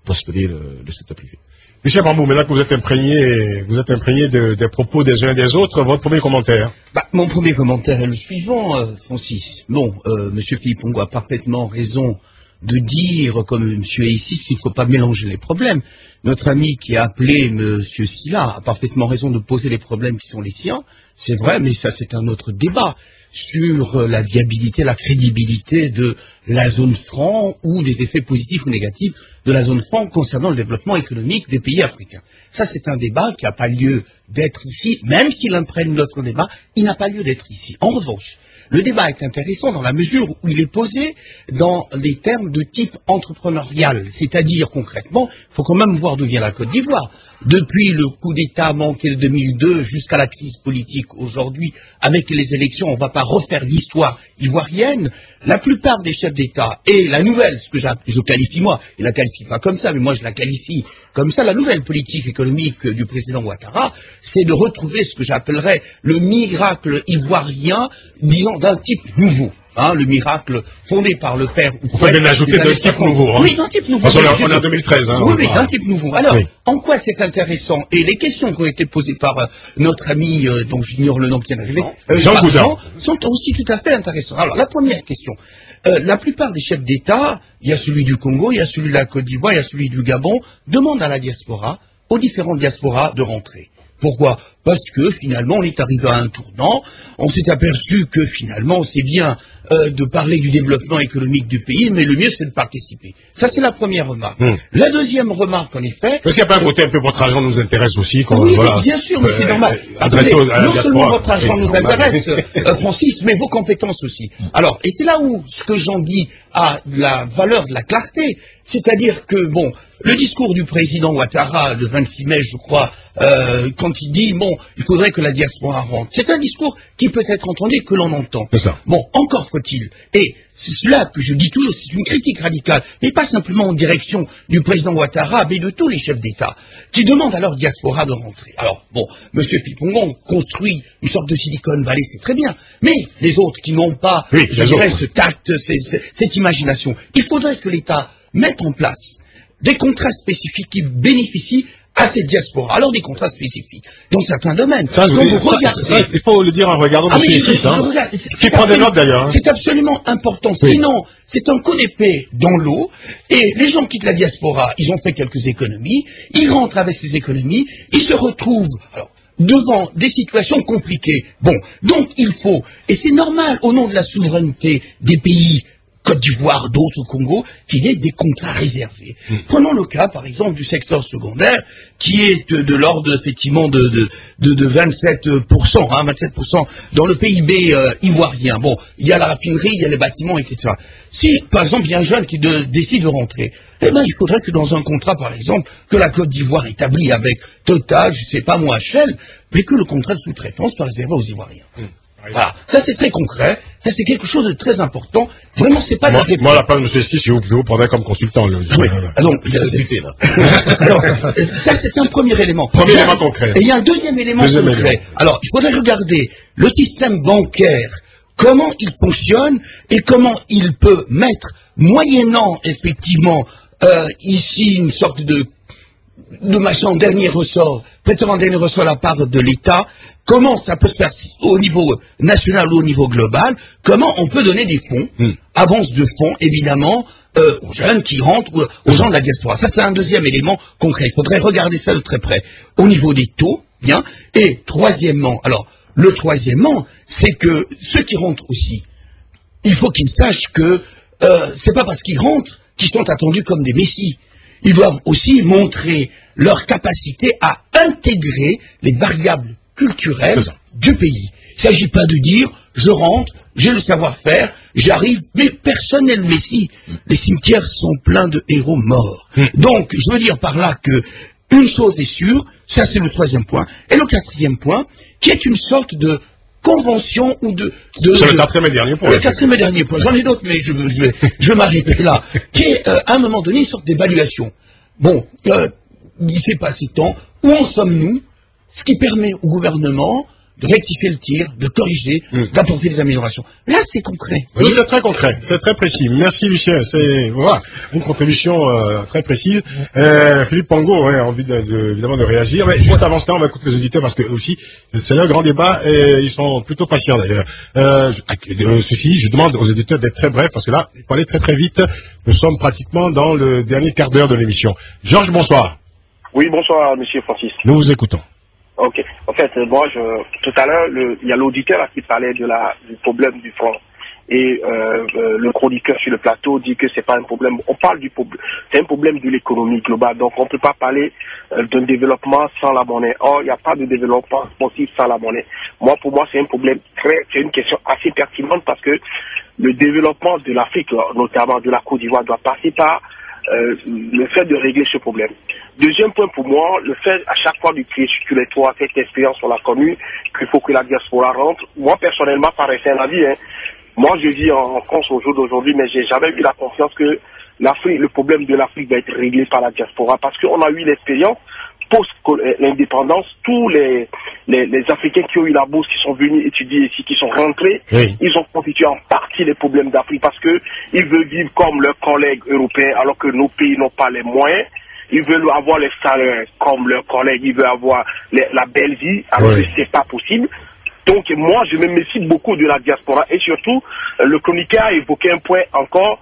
Speaker 3: prospérer le secteur privé.
Speaker 2: Michel Bambou, maintenant que vous êtes imprégné des propos des uns et des autres, votre premier commentaire?
Speaker 7: Mon premier commentaire est le suivant, Francis. Bon, Monsieur Philippe Pongo a parfaitement raison de dire, comme Monsieur Eissis, qu'il ne faut pas mélanger les problèmes. Notre ami qui a appelé Monsieur Silla a parfaitement raison de poser les problèmes qui sont les siens. C'est vrai, mais ça c'est un autre débat sur la viabilité, la crédibilité de la zone franc ou des effets positifs ou négatifs de la zone franc concernant le développement économique des pays africains. Ça c'est un débat qui n'a pas lieu d'être ici, même s'il imprègne notre débat, il n'a pas lieu d'être ici. En revanche, le débat est intéressant dans la mesure où il est posé dans les termes de type entrepreneurial. C'est-à-dire, concrètement, il faut quand même voir d'où vient la Côte d'Ivoire. Depuis le coup d'État manqué de 2002 jusqu'à la crise politique aujourd'hui, avec les élections, on ne va pas refaire l'histoire ivoirienne. La plupart des chefs d'État, et la nouvelle, ce que je qualifie moi, il la qualifie pas comme ça, mais moi je la qualifie comme ça, la nouvelle politique économique du président Ouattara, c'est de retrouver ce que j'appellerais le miracle ivoirien, disons d'un type nouveau. Le miracle fondé par le père Oufouette.
Speaker 2: Vous pouvez bien ajouter d'un type nouveau.
Speaker 7: Oui, d'un type nouveau.
Speaker 2: Parce qu'on est en 2013.
Speaker 7: Oui, d'un type nouveau. Alors, en quoi c'est intéressant? Et les questions qui ont été posées par notre ami, dont j'ignore le nom qui vient d'arriver,
Speaker 2: Jean Goudin,
Speaker 7: sont aussi tout à fait intéressantes. Alors, la première question. La plupart des chefs d'État, il y a celui du Congo, il y a celui de la Côte d'Ivoire, il y a celui du Gabon, demandent à la diaspora, aux différentes diasporas, de rentrer. Pourquoi? Parce que finalement on est arrivé à un tournant, on s'est aperçu que finalement c'est bien de parler du développement économique du pays, mais le mieux c'est de participer. Ça c'est la première remarque. La deuxième remarque en effet...
Speaker 2: Est-ce qu'il n'y a pas un côté un peu votre argent nous intéresse aussi
Speaker 7: Oui, voilà, bien sûr, mais c'est normal. Attendez, non seulement votre argent nous intéresse, Francis, mais vos compétences aussi. Alors, et c'est là où ce que j'en dis a la valeur de la clarté, c'est-à-dire que, bon, le discours du président Ouattara, le 26 mai, je crois, quand il dit, bon, il faudrait que la diaspora rentre, c'est un discours qui peut être entendu, que l'on entend.
Speaker 2: C'est ça.
Speaker 7: Bon, encore faut-il, et c'est cela que je dis toujours, c'est une critique radicale, mais pas simplement en direction du président Ouattara, mais de tous les chefs d'État, qui demandent à leur diaspora de rentrer. Alors, bon, Monsieur Philippe Pongo construit une sorte de Silicon Valley, c'est très bien, mais les autres qui n'ont pas, je dirais, ce tact, cette imagination, il faudrait que l'État mette en place des contrats spécifiques qui bénéficient à cette diaspora. Alors des contrats spécifiques dans certains domaines.
Speaker 2: Ça, il faut le dire en regardant qui prend des notes d'ailleurs.
Speaker 7: C'est absolument important. Oui. Sinon, c'est un coup d'épée dans l'eau et les gens quittent la diaspora. Ils ont fait quelques économies. Ils rentrent avec ces économies. Ils se retrouvent devant des situations compliquées. Bon, donc il faut, et c'est normal au nom de la souveraineté des pays Côte d'Ivoire, d'autres Congo, qu'il y ait des contrats réservés. Prenons le cas, par exemple, du secteur secondaire, qui est de l'ordre, effectivement, de 27%, 27% dans le PIB ivoirien. Bon, il y a la raffinerie, il y a les bâtiments, etc. Si, par exemple, il y a un jeune qui décide de rentrer, eh ben, il faudrait que dans un contrat, par exemple, que la Côte d'Ivoire établit avec Total, je sais pas moi, Shell, mais que le contrat de sous-traitance soit réservé aux Ivoiriens. Voilà. Ça, c'est très concret. Ça, c'est quelque chose de très important. Vraiment, c'est pas
Speaker 2: moi, la place de M. Six, je vous prendrai comme consultant.
Speaker 7: Oui. Alors, ça, c'est un premier élément.
Speaker 2: Premier élément concret.
Speaker 7: Et il y a un deuxième élément concret. Alors, il faudrait regarder le système bancaire, comment il fonctionne et comment il peut mettre, moyennant, effectivement, ici, une sorte de machin en dernier ressort, prêteur en dernier ressort à la part de l'État, comment ça peut se faire au niveau national ou au niveau global, comment on peut donner des fonds, avance de fonds, évidemment, aux jeunes qui rentrent, aux gens de la diaspora. Ça, c'est un deuxième élément concret. Il faudrait regarder ça de très près. Au niveau des taux, bien, et troisièmement, alors, le troisièmement, c'est que ceux qui rentrent aussi, il faut qu'ils sachent que c'est pas parce qu'ils rentrent qu'ils sont attendus comme des messies. Ils doivent aussi montrer leur capacité à intégrer les variables culturelles du pays. Il ne s'agit pas de dire, je rentre, j'ai le savoir-faire, j'arrive, mais personne n'est le Messie. Les cimetières sont pleins de héros morts. Donc, je veux dire par là que une chose est sûre, ça c'est le troisième point, et le quatrième point, qui est une sorte de convention ou de
Speaker 2: c'est le quatrième et dernier point.
Speaker 7: Le quatrième et dernier point. J'en ai d'autres, mais je vais m'arrêter là. Qui est, à un moment donné, une sorte d'évaluation. Bon, il s'est passé tant. Où en sommes-nous? Ce qui permet au gouvernement de rectifier le tir, de corriger, d'apporter des améliorations. Là, c'est concret.
Speaker 2: Oui, c'est très concret, c'est très précis. Merci, Lucien. C'est voilà, une contribution très précise. Philippe Pongo aurait envie évidemment de réagir. Mais juste avant cela, on va écouter les auditeurs parce que aussi, c'est là un grand débat et ils sont plutôt patients d'ailleurs. Ceci, je demande aux auditeurs d'être très brefs parce que là, il faut aller très très vite. Nous sommes pratiquement dans le dernier quart d'heure de l'émission. Georges, bonsoir.
Speaker 8: Oui, bonsoir, monsieur Francis.
Speaker 2: Nous vous écoutons.
Speaker 8: Ok. En fait, moi, tout à l'heure, il y a l'auditeur qui parlait du problème du franc. Et le chroniqueur sur le plateau dit que c'est pas un problème. On parle du problème. C'est un problème de l'économie globale. Donc, on peut pas parler d'un développement sans la monnaie. Or, il n'y a pas de développement possible sans la monnaie. Pour moi, c'est un problème c'est une question assez pertinente parce que le développement de l'Afrique, notamment de la Côte d'Ivoire, doit passer par le fait de régler ce problème. Deuxième point pour moi, le fait à chaque fois de créer sur les toits cette expérience on l'a connue, qu'il faut que la diaspora rentre. Moi personnellement, pareil, c'est un avis. Moi je vis en France au jour d'aujourd'hui, mais j'ai jamais eu la confiance que le problème de l'Afrique va être réglé par la diaspora, parce qu'on a eu l'expérience post-l'indépendance, tous les Africains qui ont eu la bourse, qui sont venus étudier ici, qui sont rentrés, ils ont constitué en partie les problèmes d'Afrique parce que ils veulent vivre comme leurs collègues européens alors que nos pays n'ont pas les moyens. Ils veulent avoir les salaires comme leurs collègues, ils veulent avoir la belle vie alors que c'est pas possible. Donc moi je me méfie beaucoup de la diaspora et surtout le chroniqueur a évoqué un point encore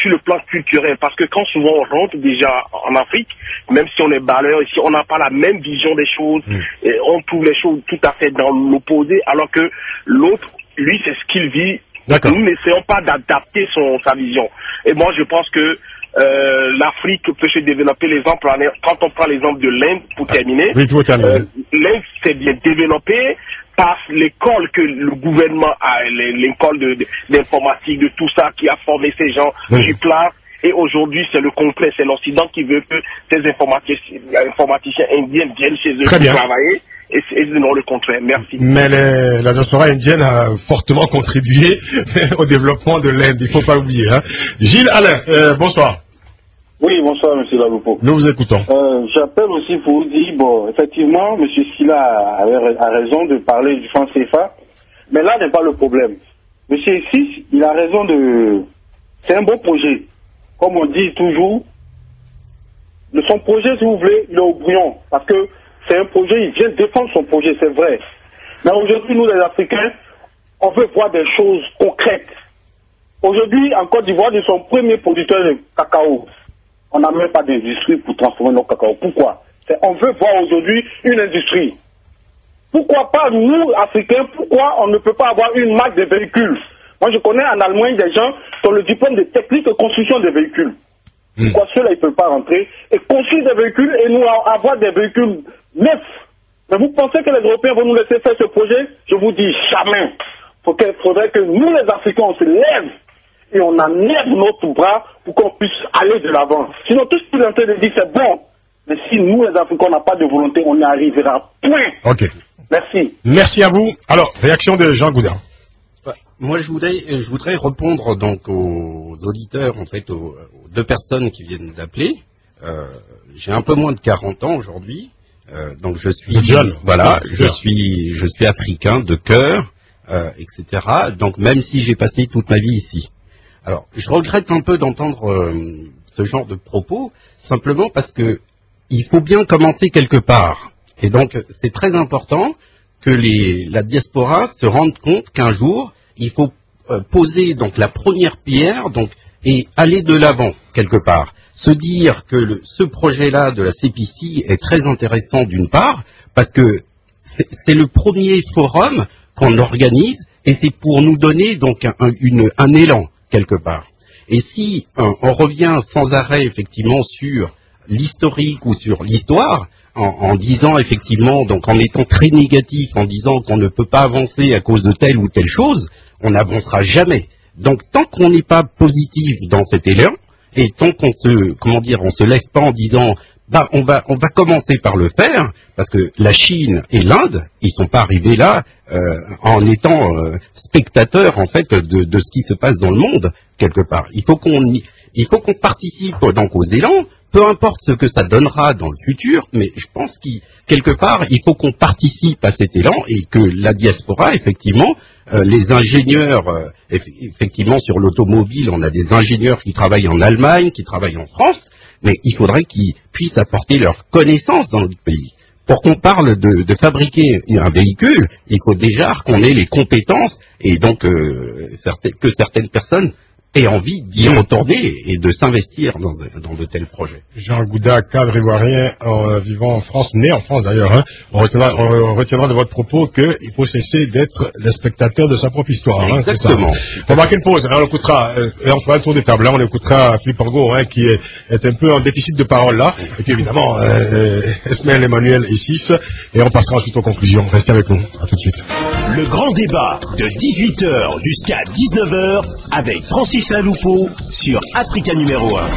Speaker 8: sur le plan culturel, parce que quand souvent on rentre déjà en Afrique, même si on est balayeur ici, on n'a pas la même vision des choses, et on trouve les choses tout à fait dans l'opposé, alors que l'autre, lui, c'est ce qu'il vit. Nous n'essayons pas d'adapter sa vision. Et moi, je pense que l'Afrique peut se développer. Quand on prend l'exemple de l'Inde, pour terminer, l'Inde s'est bien développée par l'école que le gouvernement a, l'école d'informatique, de tout ça, qui a formé ces gens sur place. Et aujourd'hui, c'est le contraire, c'est l'Occident qui veut que ces informaticiens indiens viennent chez eux pour travailler. Et non le contraire. Merci. Mais
Speaker 2: la diaspora indienne a fortement contribué au développement de l'Inde, il ne faut pas oublier. Gilles Alain, bonsoir.
Speaker 9: Oui, bonsoir, M. Laloupo.
Speaker 2: Nous vous écoutons.
Speaker 9: J'appelle aussi pour vous dire, effectivement, M. Silla a raison de parler du franc CFA, mais là n'est pas le problème. M. Issis, il a raison c'est un bon projet. Comme on dit toujours, son projet, si vous voulez, il est au brouillon, parce que c'est un projet, il vient défendre son projet, c'est vrai. Mais aujourd'hui, nous, les Africains, on veut voir des choses concrètes. Aujourd'hui, en Côte d'Ivoire, nous sommes premiers producteurs de cacao. On n'a même pas d'industrie pour transformer nos cacao. Pourquoi? On veut voir aujourd'hui une industrie. Pourquoi pas nous, Africains, pourquoi on ne peut pas avoir une marque de véhicules? Moi, je connais en Allemagne des gens qui ont le diplôme de technique de construction des véhicules. Pourquoi ceux-là, ils ne peuvent pas rentrer et construire des véhicules et nous avoir des véhicules neufs? Mais vous pensez que les Européens vont nous laisser faire ce projet? Je vous dis jamais. Il faudrait que nous, les Africains, on se lève et on enlève notre bras pour qu'on puisse aller de l'avant. Sinon, tout ce qu'ils sont en train de dire, c'est bon. Mais si nous, les Africains, on n'a pas de volonté, on n'y arrivera point.
Speaker 2: Ok.
Speaker 9: Merci.
Speaker 2: Merci à vous. Alors, réaction de Jean Goudin.
Speaker 6: Moi, je voudrais répondre donc aux auditeurs, en fait, aux deux personnes qui viennent d'appeler. J'ai un peu moins de 40 ans aujourd'hui, donc je suis
Speaker 2: jeune.
Speaker 6: Voilà, je suis africain de cœur, etc. Donc même si j'ai passé toute ma vie ici. Alors, je regrette un peu d'entendre ce genre de propos, simplement parce que il faut bien commencer quelque part. Et donc, c'est très important que la diaspora se rende compte qu'un jour, il faut poser donc la première pierre, donc et aller de l'avant quelque part. Se dire que ce projet-là de la CPC est très intéressant d'une part, parce que c'est le premier forum qu'on organise, et c'est pour nous donner donc un élan quelque part. Et si on revient sans arrêt effectivement sur l'historique ou sur l'histoire, en disant effectivement, donc en étant très négatif, en disant qu'on ne peut pas avancer à cause de telle ou telle chose, on n'avancera jamais. Donc tant qu'on n'est pas positif dans cet élan, et tant qu'on se lève pas en disant, on va commencer par le faire, parce que la Chine et l'Inde, ils sont pas arrivés là en étant spectateur en fait de ce qui se passe dans le monde quelque part. Il faut qu'on participe donc aux élans, peu importe ce que ça donnera dans le futur, mais je pense quelque part il faut qu'on participe à cet élan et que la diaspora effectivement, les ingénieurs effectivement sur l'automobile, on a des ingénieurs qui travaillent en Allemagne, qui travaillent en France, mais il faudrait qu'ils puissent apporter leurs connaissances dans notre pays. Pour qu'on parle de fabriquer un véhicule, il faut déjà qu'on ait les compétences et donc que certaines personnes aient envie d'y retourner et de s'investir dans de tels projets.
Speaker 2: Jean Gouda, cadre ivoirien vivant en France, né en France d'ailleurs, hein. On retiendra de votre propos qu'il faut cesser d'être le spectateur de sa propre histoire.
Speaker 6: Exactement.
Speaker 2: Hein, on va marquer une pause, hein, on écoutera, et on fera un tour des tables, hein, on écoutera Philippe Angot, hein, qui est un peu en déficit de parole là, et puis évidemment Esmaël Emmanuel et 6, et on passera ensuite aux conclusions. Restez avec nous, à tout de suite.
Speaker 1: Le grand débat de 18h jusqu'à 19h avec Francis Saint-Loupo sur Africa numéro 1.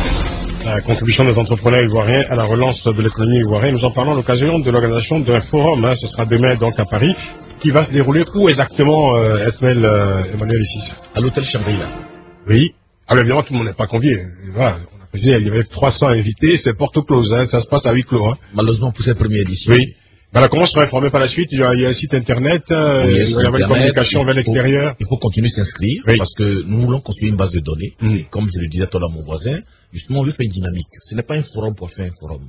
Speaker 2: La contribution des entrepreneurs ivoiriens à la relance de l'économie ivoirienne. Nous en parlons à l'occasion de l'organisation d'un forum, hein, ce sera demain donc à Paris, qui va se dérouler où exactement, Esmaël Emmanuel ici?
Speaker 3: À l'hôtel Shangri-La.
Speaker 2: Oui. Alors évidemment, tout le monde n'est pas convié. Voilà, on a précisé, il y avait 300 invités, c'est porte close, hein, ça se passe à huis clos. Hein.
Speaker 3: Malheureusement pour cette première édition.
Speaker 2: Oui. Voilà, comment sera informé par la suite? Il y a un site internet, il va y avoir une communication vers l'extérieur.
Speaker 3: Il faut continuer à s'inscrire, oui, parce que nous voulons construire une base de données. Et comme je le disais tout à l'heure à mon voisin, justement, on veut faire une dynamique. Ce n'est pas un forum pour faire un forum.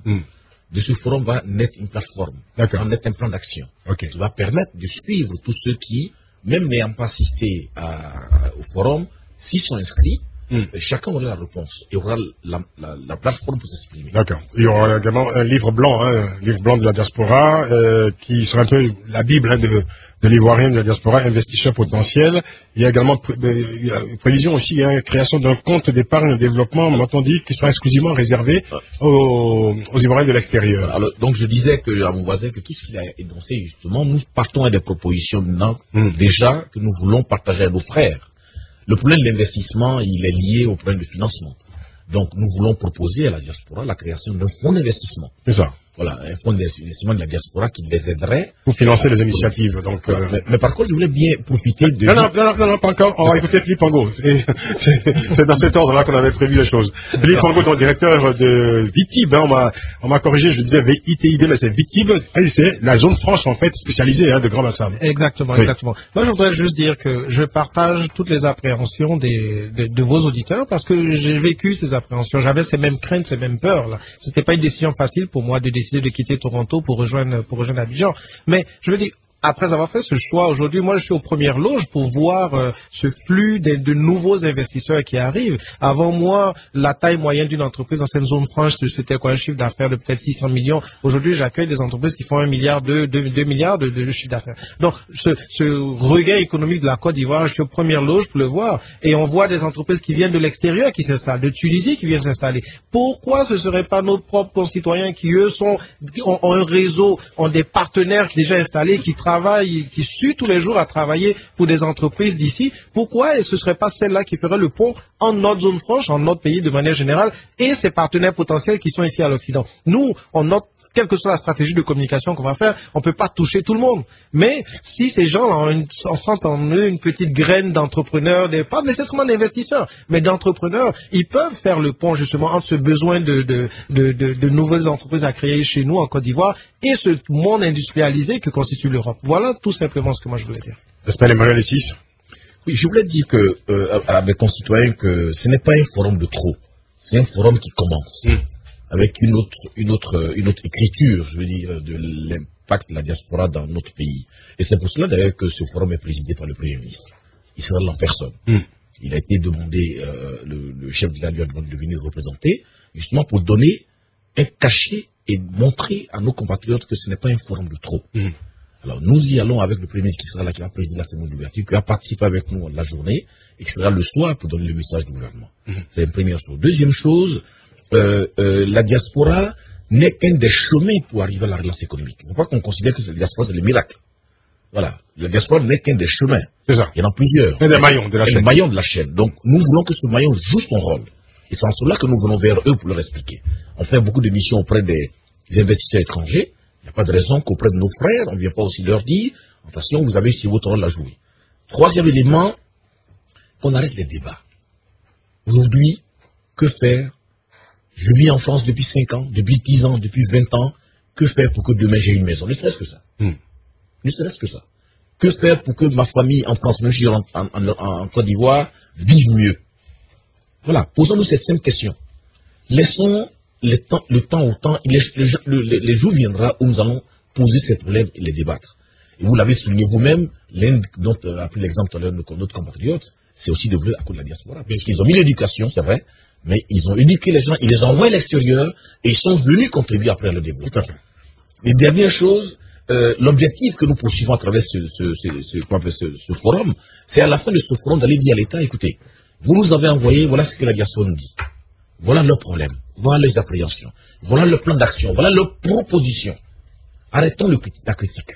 Speaker 3: De ce forum va naître une plateforme, va naître un plan d'action, qui va permettre de suivre tous ceux qui, même n'ayant pas assisté au forum, s'ils sont inscrits, chacun aura la réponse et aura la plateforme pour s'exprimer.
Speaker 2: D'accord. Il y aura également un livre blanc, hein, un livre blanc de la diaspora, qui sera un peu la Bible, hein, de l'ivoirien de la diaspora, investisseur potentiel. Il y a également prévision aussi, hein, création d'un compte d'épargne développement, m'a-t-on dit, qui sera exclusivement réservé aux Ivoiriens de l'extérieur.
Speaker 3: Alors, donc je disais à mon voisin que tout ce qu'il a énoncé, justement, nous partons à des propositions maintenant, déjà, que nous voulons partager à nos frères. Le problème de l'investissement, il est lié au problème de financement. Donc, nous voulons proposer à la diaspora la création d'un fonds d'investissement.
Speaker 2: C'est ça.
Speaker 3: Voilà, un fonds d'investissement de la diaspora qui les aiderait
Speaker 2: pour financer les initiatives. Donc,
Speaker 3: mais par contre, je voulais bien profiter de...
Speaker 2: Non, pas encore. On va écouter Philippe Angot. C'est dans cet ordre-là qu'on avait prévu les choses. Philippe Angot, donc directeur de Vitib. Hein, on m'a corrigé, je disais VITIB, mais c'est Vitib. C'est la zone franche, en fait, spécialisée, hein, de Grand Bassam.
Speaker 4: Exactement, exactement. Moi, je voudrais juste dire que je partage toutes les appréhensions de vos auditeurs parce que j'ai vécu ces appréhensions. J'avais ces mêmes craintes, ces mêmes peurs, là. C'était pas une décision facile pour moi de décider de quitter Toronto pour rejoindre Abidjan. Mais je veux dire, après avoir fait ce choix aujourd'hui, moi je suis aux premières loges pour voir ce flux de nouveaux investisseurs qui arrivent. Avant moi, la taille moyenne d'une entreprise dans cette zone franche, c'était quoi, un chiffre d'affaires de peut-être 600 millions. Aujourd'hui, j'accueille des entreprises qui font 1 milliard, 2 milliards de chiffre d'affaires. Donc, ce regain économique de la Côte d'Ivoire, je suis aux premières loges pour le voir. Et on voit des entreprises qui viennent de l'extérieur qui s'installent, de Tunisie qui viennent s'installer. Pourquoi ce serait pas nos propres concitoyens qui, eux, ont un réseau, ont des partenaires déjà installés, qui travaillent, qui suent tous les jours à travailler pour des entreprises d'ici? Pourquoi ce ne serait pas celle-là qui ferait le pont en notre zone franche, en notre pays de manière générale, et ses partenaires potentiels qui sont ici à l'Occident? Nous, on note, quelle que soit la stratégie de communication qu'on va faire, on ne peut pas toucher tout le monde. Mais si ces gens-là sentent en eux une petite graine d'entrepreneurs, pas nécessairement d'investisseurs, mais d'entrepreneurs, ils peuvent faire le pont justement entre ce besoin de nouvelles entreprises à créer chez nous en Côte d'Ivoire et ce monde industrialisé que constitue l'Europe. Voilà tout simplement ce que moi je voulais dire.
Speaker 2: Esmaël Emmanuel et 6.
Speaker 3: Oui, je voulais dire à mes concitoyens que ce n'est pas un forum de trop, c'est un forum qui commence. Avec une autre écriture, je veux dire, de l'impact de la diaspora dans notre pays. Et c'est pour cela d'ailleurs que ce forum est présidé par le Premier ministre. Il sera là en personne. Il a été demandé, le chef de l'État lui a demandé de venir représenter, justement pour donner un cachet et montrer à nos compatriotes que ce n'est pas un forum de trop. Alors nous y allons avec le Premier ministre qui sera là, qui va présider la cérémonie d'ouverture, qui va participer avec nous la journée et qui sera le soir pour donner le message du gouvernement. C'est une première chose. Deuxième chose, la diaspora n'est qu'un des chemins pour arriver à la relance économique. Il ne faut pas qu'on considère que la diaspora c'est le miracle. Voilà, la diaspora n'est qu'un des chemins.
Speaker 2: C'est ça.
Speaker 3: Il y en a plusieurs.
Speaker 2: Un des maillons de la chaîne.
Speaker 3: Un maillon de la chaîne. Donc nous voulons que ce maillon joue son rôle. Et c'est en cela que nous venons vers eux pour leur expliquer. On fait beaucoup de missions auprès des investisseurs étrangers. Il n'y a pas de raison qu'auprès de nos frères, on ne vient pas aussi leur dire, Attention, vous avez aussi votre rôle à jouer. Troisième élément, qu'on arrête les débats. Aujourd'hui, que faire? Je vis en France depuis 5 ans, depuis 10 ans, depuis 20 ans. Que faire pour que demain j'ai une maison? Ne serait-ce que ça. Ne serait-ce que ça. Que faire pour que ma famille en France, même si je suis en Côte d'Ivoire, vive mieux? Voilà, posons-nous ces 5 questions. Laissons le temps au temps. Les jours viendra où nous allons poser ces problèmes et les débattre. Et vous l'avez souligné vous-même, l'Inde, dont a pris l'exemple tout à l'heure de notre compatriote, c'est aussi devenu à cause de la diaspora. Parce qu'ils ont mis l'éducation, c'est vrai, mais ils ont éduqué les gens, ils les ont envoyés à l'extérieur et ils sont venus contribuer après le développement. Tout à fait. Les dernières choses, l'objectif que nous poursuivons à travers ce forum, c'est à la fin de ce forum d'aller dire à l'État, écoutez, vous nous avez envoyé, voilà ce que la diaspora nous dit. Voilà leurs problèmes, voilà leurs appréhensions, voilà le plan d'action, voilà leurs propositions. Arrêtons la critique.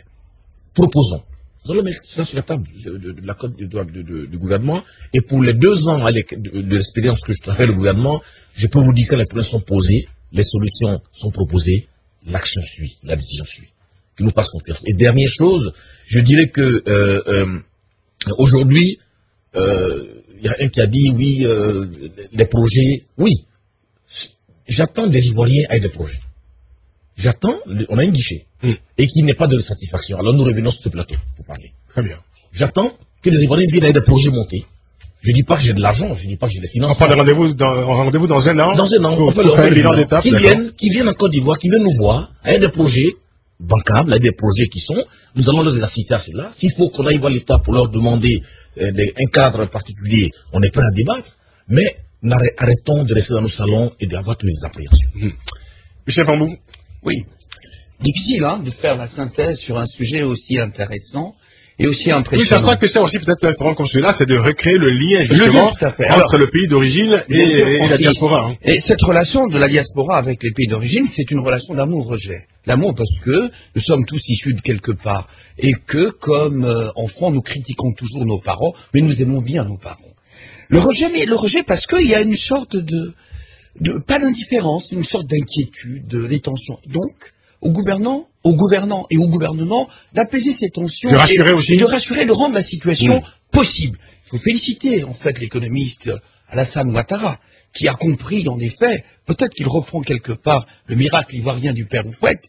Speaker 3: Proposons. Nous allons mettre cela sur la table du gouvernement. Et pour les 2 ans de l'expérience que je travaille le gouvernement, je peux vous dire que les problèmes sont posés, les solutions sont proposées, l'action suit, la décision suit. Qu'ils nous fassent confiance. Et dernière chose, je dirais que aujourd'hui, il y a un qui a dit, oui, les projets, oui. J'attends des Ivoiriens avec des projets. J'attends, on a un guichet, et qu'il n'y ait pas de satisfaction. Alors nous revenons sur ce plateau pour parler.
Speaker 2: Très bien.
Speaker 3: J'attends que les Ivoiriens viennent avec des projets montés. Je ne dis pas que j'ai de l'argent, je ne dis pas que j'ai des finances.
Speaker 2: On prend rendez-vous dans un an.
Speaker 3: Dans un an, on fait le bilan d'étape. Qui viennent en Côte d'Ivoire, qui viennent nous voir, avec des projets bancables, avec des projets qui sont, nous allons leur assister à cela. S'il faut qu'on aille voir l'État pour leur demander un cadre particulier, on est prêt à débattre, mais arrêtons de rester dans nos salons et d'avoir toutes les appréhensions.
Speaker 2: Michel Pambou.
Speaker 7: Oui. Difficile, de faire la synthèse sur un sujet aussi intéressant et aussi impressionnant.
Speaker 2: Oui, c'est ça que c'est aussi peut-être un forum comme celui-là, c'est de recréer le lien, justement, entre le pays d'origine et la diaspora.
Speaker 7: Et cette relation de la diaspora avec les pays d'origine, c'est une relation d'amour-rejet. L'amour parce que nous sommes tous issus de quelque part et que, comme enfants, nous critiquons toujours nos parents, mais nous aimons bien nos parents. Le rejet parce qu'il y a une sorte pas d'indifférence, une sorte d'inquiétude, des tensions. Donc, aux gouvernants et au gouvernement d'apaiser ces tensions
Speaker 2: de rassurer aussi.
Speaker 7: Et de rassurer, de rendre la situation possible. Il faut féliciter, en fait, l'économiste Alassane Ouattara, qui a compris, en effet, peut-être qu'il reprend quelque part le miracle ivoirien du père Houphouët,